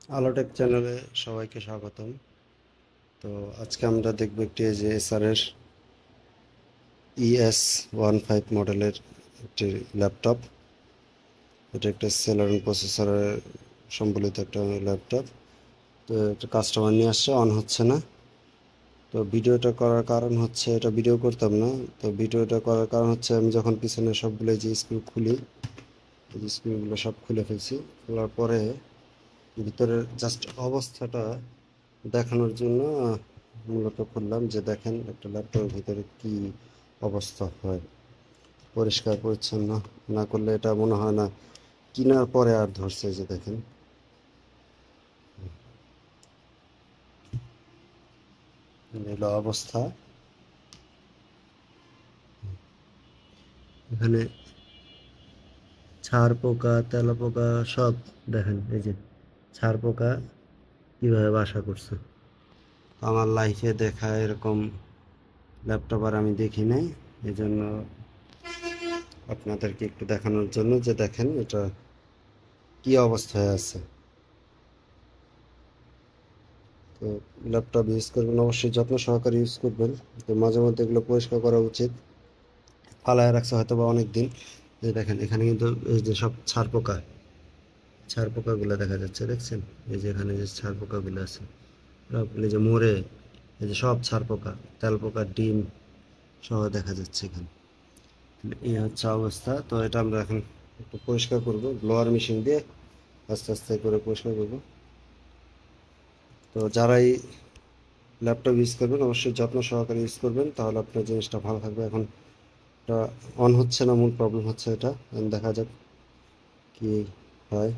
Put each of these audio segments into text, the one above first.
আলোটেক চ্যানেলে সবাইকে স্বাগতম। তো আজকে আমরা দেখব একটি এই যে এসারের ES15 মডেলের একটি ল্যাপটপ। এটা একটা সেলেরন প্রসেসরের সম্বলিত একটা ল্যাপটপ। তো একটা কাস্টমার নিয়ে আসছে, অন হচ্ছে না। তো ভিডিওটা করার কারণ হচ্ছে, এটা ভিডিও করতাম না। তো ভিডিওটা করার কারণ হচ্ছে আমি যখন পিছনে সবগুলো যে স্ক্রু খুলি, এই যে স্ক্রুগুলো সব খুলে ফেলছি, খোলার পরে ভিতরের জাস্ট অবস্থাটা দেখানোর জন্য মূলত খুললাম, যে দেখেন একটা ল্যাপটপের ভিতরে কি অবস্থা হয়। পরিষ্কার পরিচ্ছন্ন না করলে এটা মনে হয় না কেনার পরে আর ধরছে। যে দেখেন এলো অবস্থা। এখানে ছাড় পোকা, তেলা পোকা সব দেখেন, এই যে ছাড় পোকা কিভাবে বাসা করছে। আমার লাইফে দেখা এরকম ল্যাপটপ আর আমি দেখি নাই। এই জন্য আপনাদেরকে একটু দেখানোর জন্য, যে দেখেন এটা কি অবস্থায় আছে। তো ল্যাপটপ ইউজ করবেন অবশ্যই যত্ন সহকারে ইউজ করবেন। তো মাঝে মধ্যে এগুলো পরিষ্কার করা উচিত। ফালায় রাখছে হয়তো বা অনেক দিন। এই দেখেন এখানে কিন্তু এই যে সব ছাড় পোকা, ছাড় পোকাগুলো দেখা যাচ্ছে, দেখছেন? এই যে এখানে যে ছাড় পোকাগুলো আছে, সবগুলো যে মরে, এই যে সব ছাড় পোকা, তেল পোকার ডিম সহ দেখা যাচ্ছে এখানে। এই হচ্ছে অবস্থা। তো এটা আমরা এখন একটু পরিষ্কার করব ব্লোয়ার মেশিন দিয়ে, আস্তে আস্তে করে পরিষ্কার করব। তো যারাই ল্যাপটপ ইউজ করবেন অবশ্যই যত্ন সহকারে ইউজ করবেন, তাহলে আপনার জিনিসটা ভালো থাকবে। এখন এটা অন হচ্ছে না, মূল প্রবলেম হচ্ছে এটা। দেখা যাক কি হয়,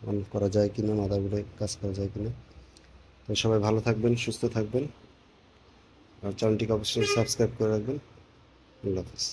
অন করা যায় কিনা, মাদারবোর্ডে কাজ করা যায় কিনা। তো সবাই ভালো থাকবেন, সুস্থ থাকবেন, আর চ্যানেলটিকে অবশ্যই সাবস্ক্রাইব করে রাখবেন। আল্লাহ হাফিজ।